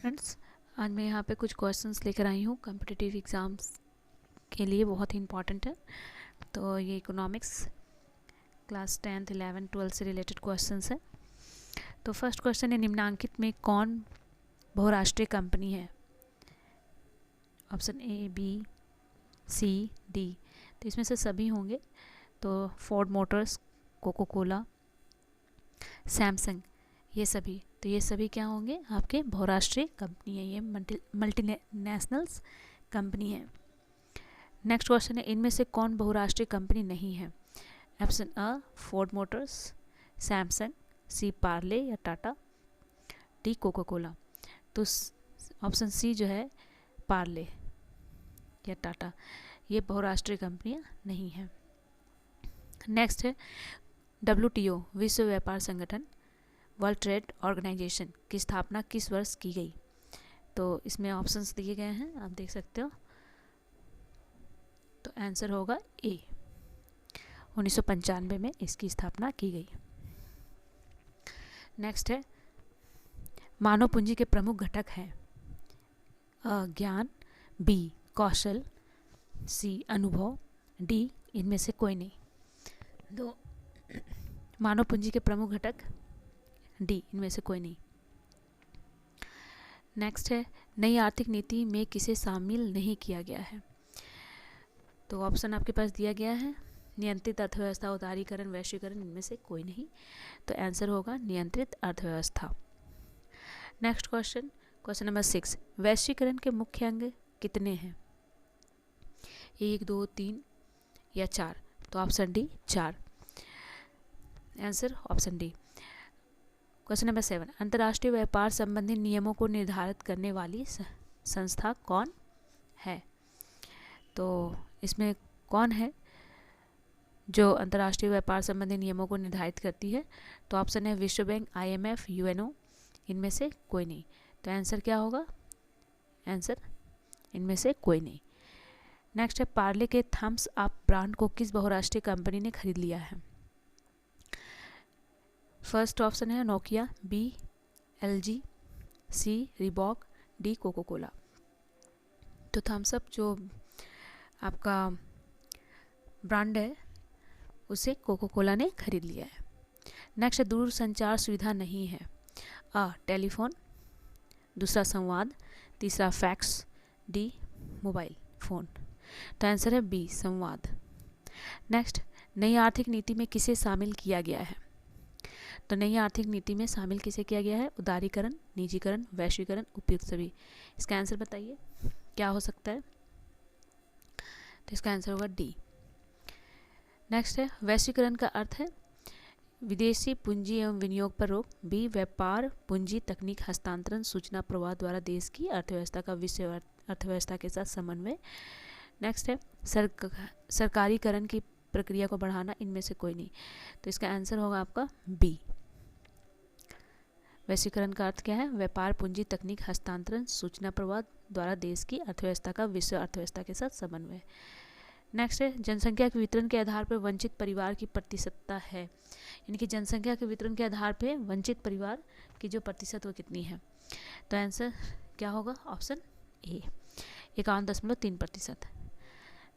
Friends, आज मैं यहाँ पे कुछ क्वेश्चंस लेकर आई हूँ कॉम्पिटिटिव एग्ज़ाम्स के लिए, बहुत ही इम्पॉर्टेंट है। तो ये इकोनॉमिक्स क्लास 10th 11th 12 से रिलेटेड क्वेश्चंस है। तो फर्स्ट क्वेश्चन है, निम्नांकित में कौन बहुराष्ट्रीय कंपनी है? Option A, B, C, D. तो इसमें से सभी होंगे। तो Ford Motors, Coca Cola, Samsung, ये सभी। तो ये सभी क्या होंगे? आपके बहुराष्ट्रीय कंपनी है, ये मल्टीनेशनल्स कंपनी है। नेक्स्ट क्वेश्चन है, इनमें से कौन बहुराष्ट्रीय कंपनी नहीं है? ऑप्शन अ, फोर्ड मोटर्स, सैमसंग, सी, पार्ले या टाटा, डी, कोको कोला। तो ऑप्शन सी जो है, पार्ले या टाटा, ये बहुराष्ट्रीय कंपनियां नहीं हैं। नेक्स्ट है, WTO, विश्व व्यापार संगठन, वर्ल्ड ट्रेड ऑर्गेनाइजेशन की स्थापना किस वर्ष की गई? तो इसमें ऑप्शंस दिए गए हैं, आप देख सकते हो। तो आंसर होगा ए, 1995 में इसकी स्थापना की गई। नेक्स्ट है, मानव पूंजी के प्रमुख घटक हैं अ, ज्ञान, बी, कौशल, सी, अनुभव, डी, इनमें से कोई नहीं। दो मानव पूंजी के प्रमुख घटक, डी, इनमें से कोई नहीं। नेक्स्ट है, नई आर्थिक नीति में किसे शामिल नहीं किया गया है? तो ऑप्शन आपके पास दिया गया है, नियंत्रित अर्थव्यवस्था, उदारीकरण, वैश्वीकरण, इनमें से कोई नहीं। तो आंसर होगा नियंत्रित अर्थव्यवस्था। नेक्स्ट क्वेश्चन, क्वेश्चन नंबर 6, वैश्वीकरण के मुख्य अंग कितने हैं? 1, 2, 3 या 4? तो option D, 4। Answer option D. Question number 7, अंतर्राष्ट्रीय व्यापार संबंधी नियमों को निर्धारित करने वाली संस्था कौन है? तो इसमें कौन है जो अंतर्राष्ट्रीय व्यापार संबंधी नियमों को निर्धारित करती है? तो ऑप्शन है विश्व बैंक, IMF, UNO, इनमें से कोई नहीं। तो आंसर क्या होगा? आंसर इनमें से कोई नहीं। नेक्स्ट है, पार्ले के थम्स अप ब्रांड को किस बहुराष्ट्रीय कंपनी ने खरीद लिया है? फर्स्ट ऑप्शन है नोकिया, बी, LG, सी, रिबॉक, डी, कोको कोला। तो थम्स अप जो आपका ब्रांड है उसे कोको कोला ने खरीद लिया है। नेक्स्ट है, दूरसंचार सुविधा नहीं है अ, टेलीफोन, दूसरा संवाद, तीसरा फैक्स, डी, मोबाइल फ़ोन। तो आंसर है बी, संवाद। नेक्स्ट, नई आर्थिक नीति में किसे शामिल किया गया है? तो नई आर्थिक नीति में शामिल किसे किया गया है? उदारीकरण, निजीकरण, वैश्वीकरण, उपयुक्त सभी। इसका आंसर बताइए क्या हो सकता है? तो इसका आंसर होगा डी। नेक्स्ट है, वैश्वीकरण का अर्थ है विदेशी पूंजी एवं विनियोग पर रोक, बी, व्यापार, पूंजी, तकनीक हस्तांतरण, सूचना प्रवाह द्वारा देश की अर्थव्यवस्था का विश्व अर्थव्यवस्था के साथ समन्वय। नेक्स्ट है, सरकारीकरण की प्रक्रिया को बढ़ाना, इनमें से कोई नहीं। तो इसका आंसर होगा आपका बी। वैश्वीकरण का अर्थ क्या है? व्यापार, पूंजी, तकनीक हस्तांतरण, सूचना प्रवाह द्वारा देश की अर्थव्यवस्था का विश्व अर्थव्यवस्था के साथ समन्वय। नेक्स्ट है, जनसंख्या के वितरण के आधार पर वंचित परिवार की प्रतिशतता है, यानी कि जनसंख्या के वितरण के आधार पर वंचित परिवार की जो प्रतिशत वो कितनी है? तो आंसर क्या होगा? Option A, 51.3%।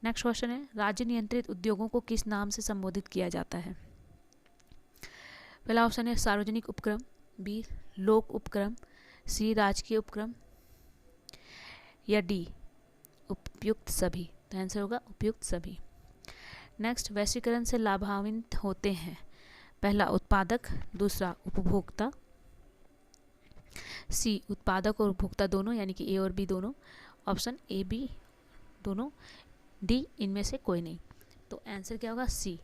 नेक्स्ट क्वेश्चन है, राज्य नियंत्रित उद्योगों को किस नाम से संबोधित किया जाता है? पहला ऑप्शन है सार्वजनिक उपक्रम, बी, लोक उपक्रम, सी, राजकीय उपक्रम, या डी, उपयुक्त सभी। तो आंसर होगा उपयुक्त सभी। नेक्स्ट, वैश्वीकरण से लाभान्वित होते हैं पहला उत्पादक, दूसरा उपभोक्ता, सी, उत्पादक और उपभोक्ता दोनों, यानी कि ए और बी दोनों, ऑप्शन ए, बी दोनों, डी, इनमें से कोई नहीं। तो आंसर क्या होगा? सी।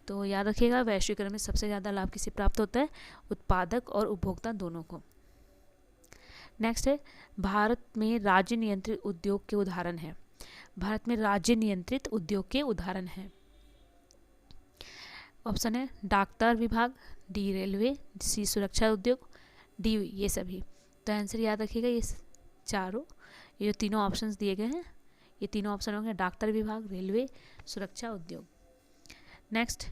तो याद रखिएगा, वैश्वीकरण में सबसे ज़्यादा लाभ किसे प्राप्त होता है? उत्पादक और उपभोक्ता दोनों को। नेक्स्ट है, भारत में राज्य नियंत्रित उद्योग के उदाहरण है। भारत में राज्य नियंत्रित उद्योग के उदाहरण हैं। ऑप्शन है डाकतार विभाग, डी, रेलवे, सी, सुरक्षा उद्योग, डी, ये सभी। तो आंसर याद रखिएगा, ये चारों, ये जो तीनों ऑप्शंस दिए गए हैं, ये तीनों ऑप्शन होंगे डाकतार विभाग, रेलवे, सुरक्षा उद्योग। नेक्स्ट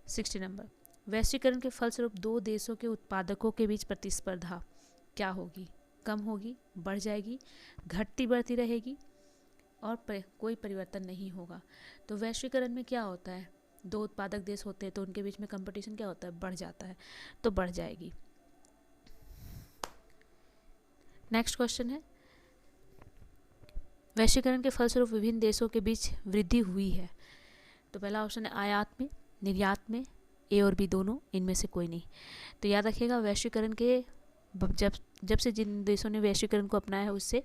60 नंबर, वैश्वीकरण के फलस्वरूप दो देशों के उत्पादकों के बीच प्रतिस्पर्धा क्या होगी? कम होगी, बढ़ जाएगी, घटती बढ़ती रहेगी और कोई परिवर्तन नहीं होगा। तो वैश्वीकरण में क्या होता है, दो उत्पादक देश होते हैं तो उनके बीच में कंपटीशन क्या होता है, बढ़ जाता है, तो बढ़ जाएगी। नेक्स्ट क्वेश्चन है, वैश्वीकरण के फलस्वरूप विभिन्न देशों के बीच वृद्धि हुई है। तो पहला ऑप्शन है आयात में, निर्यात में, ए और बी दोनों, इनमें से कोई नहीं। तो याद रखिएगा वैश्वीकरण के जब से जिन देशों ने वैश्वीकरण को अपनाया है उससे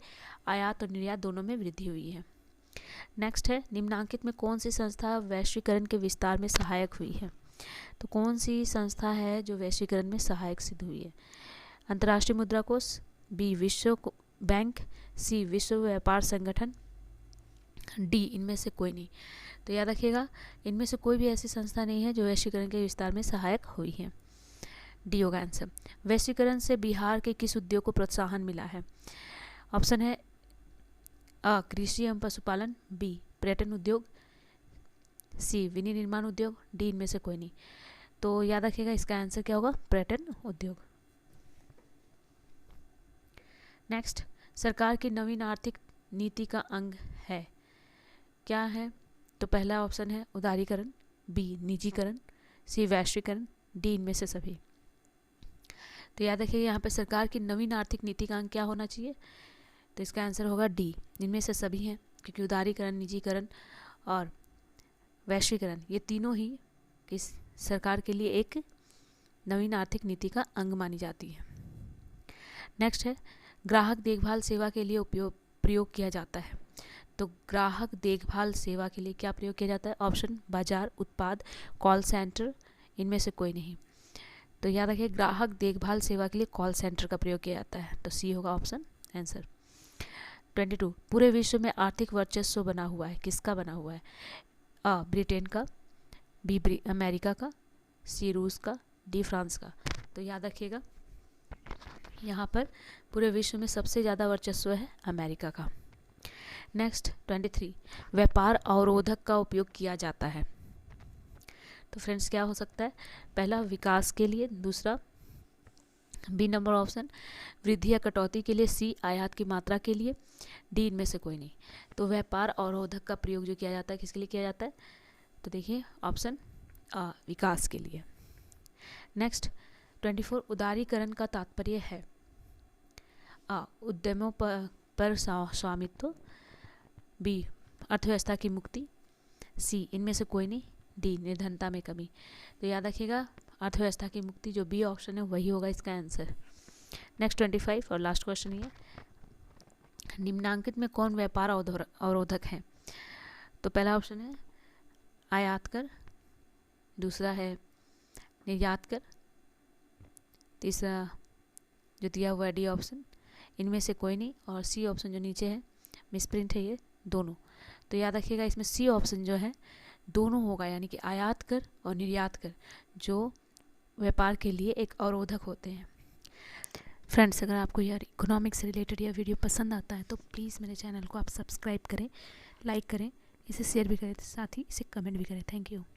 आयात और निर्यात दोनों में वृद्धि हुई है। नेक्स्ट है, निम्नांकित में कौन सी संस्था वैश्वीकरण के विस्तार में सहायक हुई है। तो कौन सी संस्था है जो वैश्वीकरण में सहायक सिद्ध हुई है, अंतर्राष्ट्रीय मुद्रा कोष, बी विश्व बैंक, सी विश्व व्यापार संगठन, डी इनमें से कोई नहीं। तो याद रखिएगा इनमें से कोई भी ऐसी संस्था नहीं है जो वैश्वीकरण के विस्तार में सहायक हुई है, डी होगा आंसर। वैश्वीकरण से बिहार के किस उद्योग को प्रोत्साहन मिला है। ऑप्शन है अ कृषि एवं पशुपालन, बी पर्यटन उद्योग, सी विनिर्माण उद्योग, डी इनमें से कोई नहीं। तो याद रखिएगा इसका आंसर क्या होगा, पर्यटन उद्योग। नेक्स्ट, सरकार की नवीन आर्थिक नीति का अंग है, क्या है। तो पहला ऑप्शन है उदारीकरण, बी निजीकरण, सी वैश्वीकरण, डी इनमें से सभी। तो याद रखिए यहाँ पे सरकार की नवीन आर्थिक नीति का अंग क्या होना चाहिए, तो इसका आंसर होगा डी, इनमें से सभी हैं, क्योंकि उदारीकरण, निजीकरण और वैश्वीकरण ये तीनों ही किस सरकार के लिए एक नवीन आर्थिक नीति का अंग मानी जाती है। नेक्स्ट है, ग्राहक देखभाल सेवा के लिए प्रयोग किया जाता है। तो ग्राहक देखभाल सेवा के लिए क्या प्रयोग किया जाता है, ऑप्शन बाजार, उत्पाद, कॉल सेंटर, इनमें से कोई नहीं। तो याद रखिए ग्राहक देखभाल सेवा के लिए कॉल सेंटर का प्रयोग किया जाता है, तो सी होगा ऑप्शन आंसर। 22, पूरे विश्व में आर्थिक वर्चस्व बना हुआ है, किसका बना हुआ है, अ ब्रिटेन का, बी अमेरिका का, सी रूस का, डी फ्रांस का। तो याद रखिएगा यहाँ पर पूरे विश्व में सबसे ज़्यादा वर्चस्व है अमेरिका का। नेक्स्ट 23, व्यापार अवरोधक का उपयोग किया जाता है। तो फ्रेंड्स क्या हो सकता है, पहला विकास के लिए, दूसरा बी नंबर ऑप्शन वृद्धि या कटौती के लिए, सी आयात की मात्रा के लिए, डी इनमें से कोई नहीं। तो व्यापार अवरोधक का प्रयोग जो किया जाता है किसके लिए किया जाता है, तो देखिए ऑप्शन आ विकास के लिए। नेक्स्ट 24, उदारीकरण का तात्पर्य है आ उद्यमों पर स्वामित्व, बी अर्थव्यवस्था की मुक्ति, सी इनमें से कोई नहीं, डी निर्धनता में कमी। तो याद रखिएगा अर्थव्यवस्था की मुक्ति जो बी ऑप्शन है वही होगा इसका आंसर। नेक्स्ट 25 और लास्ट क्वेश्चन ये, निम्नांकित में कौन व्यापार अवरोधक है। तो पहला ऑप्शन है आयात कर, दूसरा है निर्यात कर, तीसरा जो दिया हुआ है डी ऑप्शन, इनमें से कोई नहीं, और सी ऑप्शन जो नीचे है मिसप्रिंट है ये दोनों। तो याद रखिएगा इसमें सी ऑप्शन जो है दोनों होगा, यानी कि आयात कर और निर्यात कर जो व्यापार के लिए एक अवरोधक होते हैं। फ्रेंड्स अगर आपको यह इकोनॉमिक्स से रिलेटेड यह वीडियो पसंद आता है तो प्लीज़ मेरे चैनल को आप सब्सक्राइब करें, लाइक करें, इसे शेयर भी करें, साथ ही इसे कमेंट भी करें। Thank you.